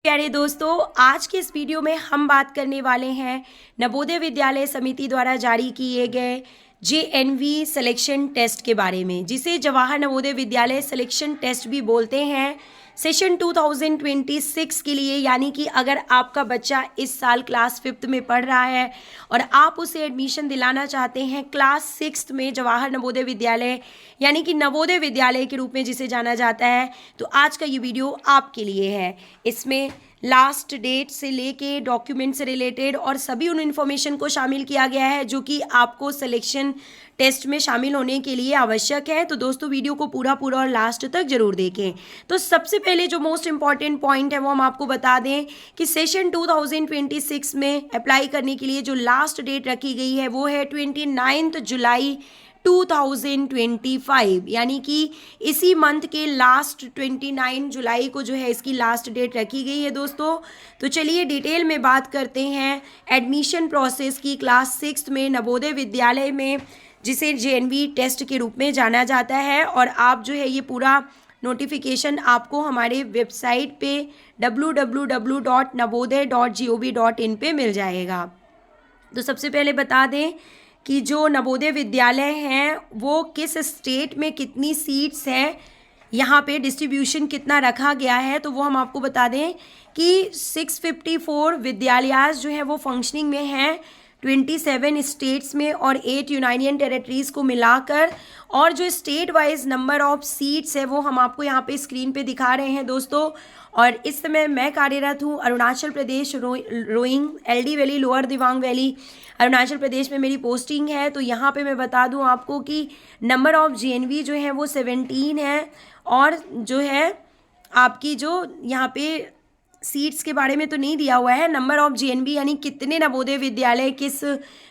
प्यारे दोस्तों, आज के इस वीडियो में हम बात करने वाले हैं नवोदय विद्यालय समिति द्वारा जारी किए गए जेएनवी सिलेक्शन टेस्ट के बारे में, जिसे जवाहर नवोदय विद्यालय सिलेक्शन टेस्ट भी बोलते हैं। सेशन 2026 के लिए, यानी कि अगर आपका बच्चा इस साल क्लास 5th में पढ़ रहा है और आप उसे एडमिशन दिलाना चाहते हैं क्लास 6th में जवाहर नवोदय विद्यालय, यानी कि नवोदय विद्यालय के रूप में जिसे जाना जाता है, तो आज का ये वीडियो आपके लिए है। इसमें लास्ट डेट से लेके डॉक्यूमेंट से रिलेटेड और सभी उन इन्फॉर्मेशन को शामिल किया गया है जो कि आपको सिलेक्शन टेस्ट में शामिल होने के लिए आवश्यक है। तो दोस्तों, वीडियो को पूरा और लास्ट तक जरूर देखें। तो सबसे पहले जो मोस्ट इंपॉर्टेंट पॉइंट है वो हम आपको बता दें कि सेशन 2026 में अप्लाई करने के लिए जो लास्ट डेट रखी गई है वो है 29 जुलाई 2025, यानी कि इसी मंथ के लास्ट 29 जुलाई को जो है इसकी लास्ट डेट रखी गई है दोस्तों। तो चलिए डिटेल में बात करते हैं एडमिशन प्रोसेस की क्लास 6th में नवोदय विद्यालय में, जिसे जेएनवी टेस्ट के रूप में जाना जाता है। और आप जो है ये पूरा नोटिफिकेशन आपको हमारे वेबसाइट पे www.navodaya.gov.in पे मिल जाएगा। तो सबसे पहले बता दें कि जो नवोदय विद्यालय हैं वो किस स्टेट में कितनी सीट्स हैं, यहाँ पे डिस्ट्रीब्यूशन कितना रखा गया है, तो वो हम आपको बता दें कि 654 विद्यालय जो हैं वो फंक्शनिंग में हैं 27 स्टेट्स में और 8 यूनियन टेरेटरीज़ को मिलाकर। और जो state wise number of seats है वो हम आपको यहाँ पे स्क्रीन पे दिखा रहे हैं दोस्तों। और इस समय मैं कार्यरत हूँ Arunachal Pradesh Roing LD valley, lower Dibang valley, Arunachal Pradesh में मेरी पोस्टिंग है। तो यहाँ पे मैं बता दूँ आपको कि नंबर ऑफ जेएनवी जो है वो 17 है। और जो है आपकी जो यहाँ पे सीट्स के बारे में तो नहीं दिया हुआ है, नंबर ऑफ जेएनवी यानी कितने नवोदय विद्यालय किस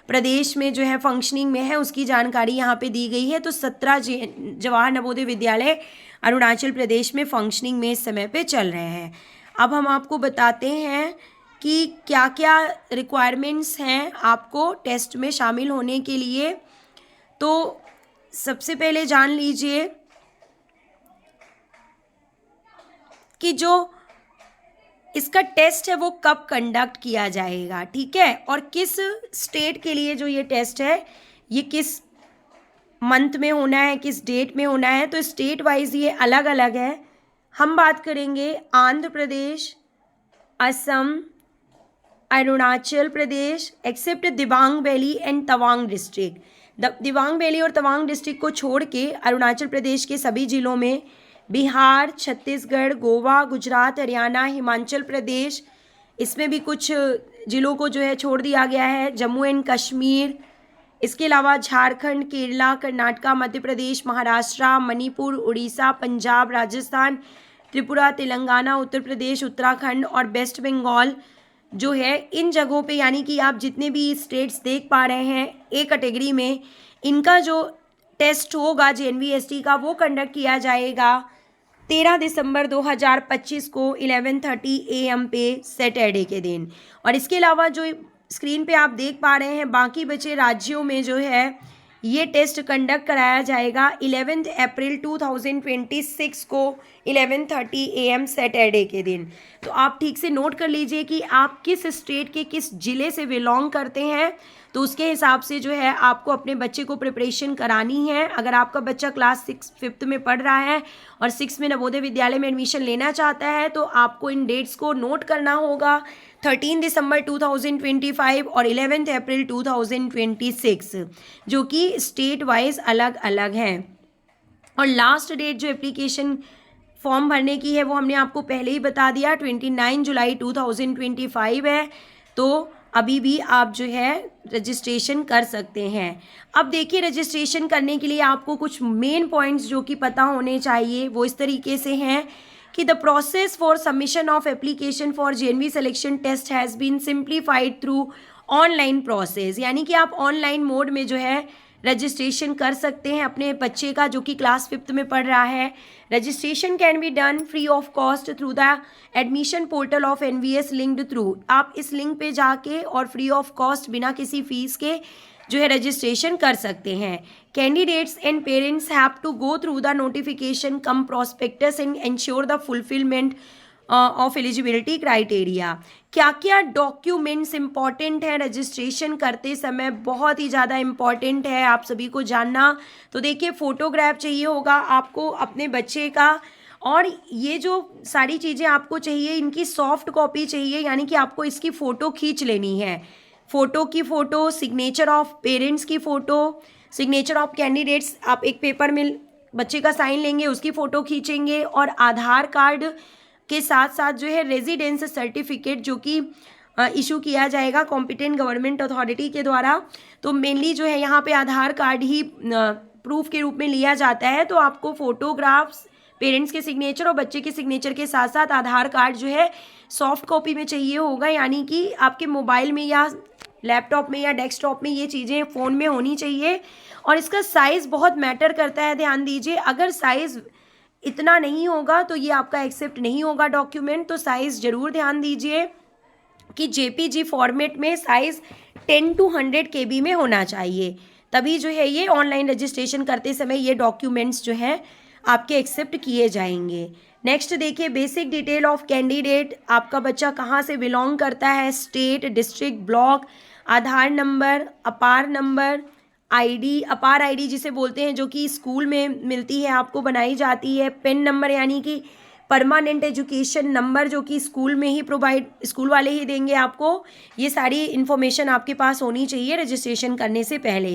प्रदेश में जो है फंक्शनिंग में है उसकी जानकारी यहाँ पे दी गई है। तो 17 जवाहर नवोदय विद्यालय अरुणाचल प्रदेश में फंक्शनिंग में इस समय पे चल रहे हैं। अब हम आपको बताते हैं कि क्या क्या रिक्वायरमेंट्स हैं आपको टेस्ट में शामिल होने के लिए। तो सबसे पहले जान लीजिए कि जो इसका टेस्ट है वो कब कंडक्ट किया जाएगा, ठीक है, और किस स्टेट के लिए जो ये टेस्ट है ये किस मंथ में होना है, किस डेट में होना है। तो स्टेट वाइज ये अलग अलग है। हम बात करेंगे Andhra Pradesh, Assam, Arunachal Pradesh, except Dibang valley and Tawang district. Dibang valley और तवांग डिस्ट्रिक्ट को छोड़ के अरुणाचल प्रदेश के सभी जिलों में, बिहार, छत्तीसगढ़, गोवा, गुजरात, हरियाणा, हिमाचल प्रदेश, इसमें भी कुछ जिलों को जो है छोड़ दिया गया है, जम्मू एंड कश्मीर, इसके अलावा झारखंड, केरला, कर्नाटका, मध्य प्रदेश, महाराष्ट्र, मणिपुर, उड़ीसा, पंजाब, राजस्थान, त्रिपुरा, तेलंगाना, उत्तर प्रदेश, उत्तराखंड और वेस्ट बंगाल जो है इन जगहों पे, यानी कि आप जितने भी स्टेट्स देख पा रहे हैं ए कैटेगरी में, इनका जो टेस्ट होगा जेएनवीएसटी का वो कंडक्ट किया जाएगा 13 दिसंबर 2025 को 11:30 AM पे सैटरडे के दिन। और इसके अलावा जो स्क्रीन पे आप देख पा रहे हैं बाकी बचे राज्यों में जो है ये टेस्ट कंडक्ट कराया जाएगा 11 अप्रैल 2026 को 11:30 AM सैटरडे के दिन। तो आप ठीक से नोट कर लीजिए कि आप किस स्टेट के किस ज़िले से बिलोंग करते हैं, तो उसके हिसाब से जो है आपको अपने बच्चे को प्रिपरेशन करानी है। अगर आपका बच्चा क्लास 5th में पढ़ रहा है और 6 में नवोदय विद्यालय में एडमिशन लेना चाहता है तो आपको इन डेट्स को नोट करना होगा, 13 दिसंबर 2025 और 11 अप्रैल 2026, जो कि स्टेट वाइज अलग अलग हैं। और लास्ट डेट जो एप्लीकेशन फॉर्म भरने की है वो हमने आपको पहले ही बता दिया, 29 जुलाई 2025 है। तो अभी भी आप जो है रजिस्ट्रेशन कर सकते हैं। अब देखिए, रजिस्ट्रेशन करने के लिए आपको कुछ मेन पॉइंट्स जो कि पता होने चाहिए वो इस तरीके से हैं कि the process for submission of application for JNV selection test has been simplified through online process, यानी कि आप ऑनलाइन मोड में जो है रजिस्ट्रेशन कर सकते हैं अपने बच्चे का जो कि क्लास 5th में पढ़ रहा है। Registration can be done free of cost through the admission portal of NVS linked through. आप इस लिंक पे जाके और फ्री ऑफ कॉस्ट बिना किसी फीस के जो है रजिस्ट्रेशन कर सकते हैं। Candidates and parents have to go through the notification cum prospectus and ensure the fulfillment of eligibility criteria. क्या क्या डॉक्यूमेंट्स इंपॉर्टेंट हैं रजिस्ट्रेशन करते समय, बहुत ही ज़्यादा इम्पॉर्टेंट है आप सभी को जानना। तो देखिए, फ़ोटोग्राफ चाहिए होगा आपको अपने बच्चे का, और ये जो सारी चीज़ें आपको चाहिए इनकी सॉफ्ट कॉपी चाहिए, यानी कि आपको इसकी फ़ोटो खींच लेनी है। फ़ोटो की फ़ोटो, सिग्नेचर ऑफ पेरेंट्स की फ़ोटो, सिग्नेचर ऑफ कैंडिडेट्स, आप एक पेपर में बच्चे का साइन लेंगे, उसकी फ़ोटो खींचेंगे, और आधार कार्ड के साथ साथ जो है रेजिडेंस सर्टिफिकेट जो कि इशू किया जाएगा कॉम्पिटेंट गवर्नमेंट अथॉरिटी के द्वारा। तो मेनली जो है यहाँ पे आधार कार्ड ही प्रूफ के रूप में लिया जाता है। तो आपको फ़ोटोग्राफ्स, पेरेंट्स के सिग्नेचर और बच्चे के सिग्नेचर के साथ साथ आधार कार्ड जो है सॉफ्ट कॉपी में चाहिए होगा, यानी कि आपके मोबाइल में या लैपटॉप में या डेस्कटॉप में ये चीज़ें फ़ोन में होनी चाहिए। और इसका साइज़ बहुत मैटर करता है, ध्यान दीजिए। अगर साइज़ इतना नहीं होगा तो ये आपका एक्सेप्ट नहीं होगा डॉक्यूमेंट। तो साइज़ ज़रूर ध्यान दीजिए कि जेपीजी फॉर्मेट में साइज़ 10 to 100 KB में होना चाहिए, तभी जो है ये ऑनलाइन रजिस्ट्रेशन करते समय ये डॉक्यूमेंट्स जो हैं आपके एक्सेप्ट किए जाएंगे। नेक्स्ट देखिए, बेसिक डिटेल ऑफ कैंडिडेट, आपका बच्चा कहाँ से बिलोंग करता है, स्टेट, डिस्ट्रिक्ट, ब्लॉक, आधार नंबर, अपार नंबर, आईडी, अपार आईडी जिसे बोलते हैं, जो कि स्कूल में मिलती है आपको, बनाई जाती है। पेन नंबर यानी कि परमानेंट एजुकेशन नंबर, जो कि स्कूल में ही प्रोवाइड, स्कूल वाले ही देंगे आपको। ये सारी इन्फॉर्मेशन आपके पास होनी चाहिए रजिस्ट्रेशन करने से पहले।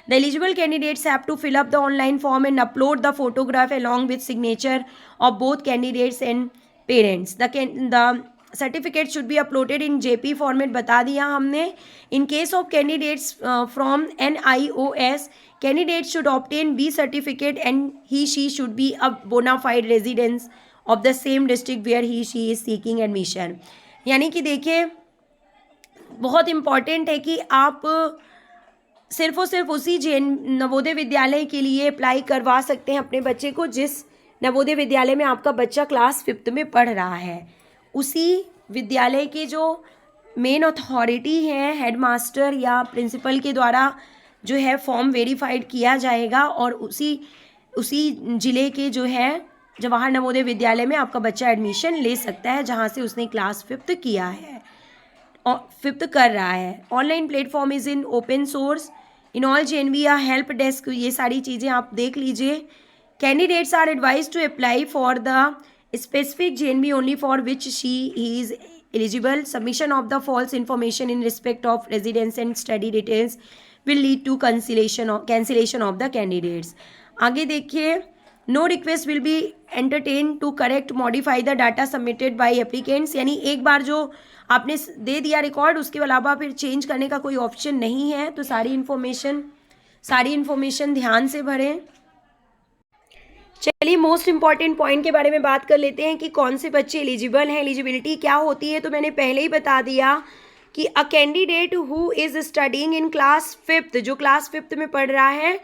The eligible candidates have to fill up the online form and upload the photograph along with signature of both candidates and parents. The certificate should be uploaded in JP format, बता दिया हमने। In case of candidates from NIOS, candidate should obtain be certificate and he she should be a bonafide residence of the same district where he she is seeking admission. यानी कि देखिए, बहुत important है कि आप सिर्फ और सिर्फ उसी नवोदय विद्यालय के लिए अप्लाई करवा सकते हैं अपने बच्चे को जिस नवोदय विद्यालय में आपका बच्चा क्लास 5th में पढ़ रहा है। उसी विद्यालय के जो मेन अथॉरिटी है, हेडमास्टर या प्रिंसिपल के द्वारा जो है फॉर्म वेरीफाइड किया जाएगा, और उसी ज़िले के जो है जवाहर नवोदय विद्यालय में आपका बच्चा एडमिशन ले सकता है जहां से उसने क्लास 5th किया है और 5th कर रहा है। Online platform is in open source in all JNV help desk, ये सारी चीज़ें आप देख लीजिए। Candidates are advise to apply for the specific JNV only for which he is eligible. Submission of the false information in respect of residence and study details will lead to cancellation of the candidates. आगे देखिए, no request will be entertained to correct modify the data submitted by applicants, यानी एक बार जो आपने दे दिया record उसके अलावा फिर चेंज करने का कोई ऑप्शन नहीं है। तो सारी इन्फॉर्मेशन ध्यान से भरें। चलिए, मोस्ट इंपॉर्टेंट पॉइंट के बारे में बात कर लेते हैं कि कौन से बच्चे एलिजिबल हैं, एलिजिबिलिटी क्या होती है। तो मैंने पहले ही बता दिया कि a candidate who is studying in class 5th, जो क्लास 5th में पढ़ रहा है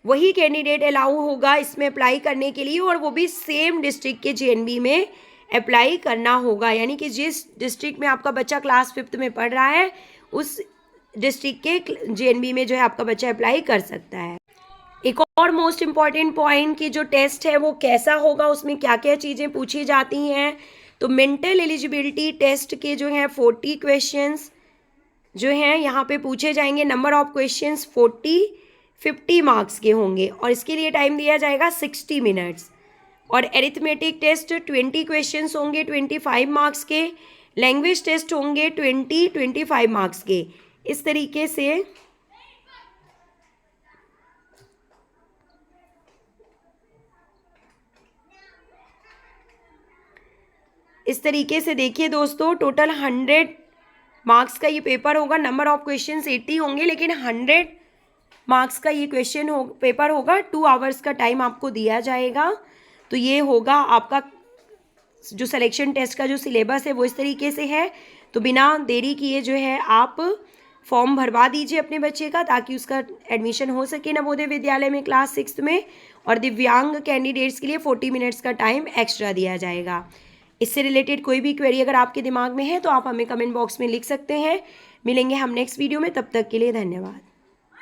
वही कैंडिडेट अलाउ होगा इसमें अप्लाई करने के लिए, और वो भी सेम डिस्ट्रिक्ट के JNV में अप्लाई करना होगा। यानी कि जिस डिस्ट्रिक्ट में आपका बच्चा क्लास 5th में पढ़ रहा है उस डिस्ट्रिक्ट के JNV में जो है आपका बच्चा अप्लाई कर सकता है। एक और मोस्ट इम्पॉर्टेंट पॉइंट कि जो टेस्ट है वो कैसा होगा, उसमें क्या क्या चीज़ें पूछी जाती हैं। तो मेंटल एलिजिबिलिटी टेस्ट के जो हैं 40 क्वेश्चंस जो हैं यहाँ पे पूछे जाएंगे। नंबर ऑफ क्वेश्चंस 50 मार्क्स के होंगे, और इसके लिए टाइम दिया जाएगा 60 मिनट्स। और एरिथमेटिक टेस्ट 20 क्वेश्चंस होंगे 25 मार्क्स के। लैंग्वेज टेस्ट होंगे 25 मार्क्स के। इस तरीके से देखिए दोस्तों, टोटल 100 मार्क्स का ये पेपर होगा। नंबर ऑफ क्वेश्चंस 80 होंगे, लेकिन 100 मार्क्स का ये पेपर होगा। 2 आवर्स का टाइम आपको दिया जाएगा। तो ये होगा आपका जो सिलेक्शन टेस्ट का जो सिलेबस है वो इस तरीके से है। तो बिना देरी किए जो है आप फॉर्म भरवा दीजिए अपने बच्चे का, ताकि उसका एडमिशन हो सके नवोदय विद्यालय में क्लास 6th में। और दिव्यांग कैंडिडेट्स के लिए 40 मिनट्स का टाइम एक्स्ट्रा दिया जाएगा। इससे रिलेटेड कोई भी क्वेरी अगर आपके दिमाग में है तो आप हमें कमेंट बॉक्स में लिख सकते हैं। मिलेंगे हम नेक्स्ट वीडियो में, तब तक के लिए धन्यवाद।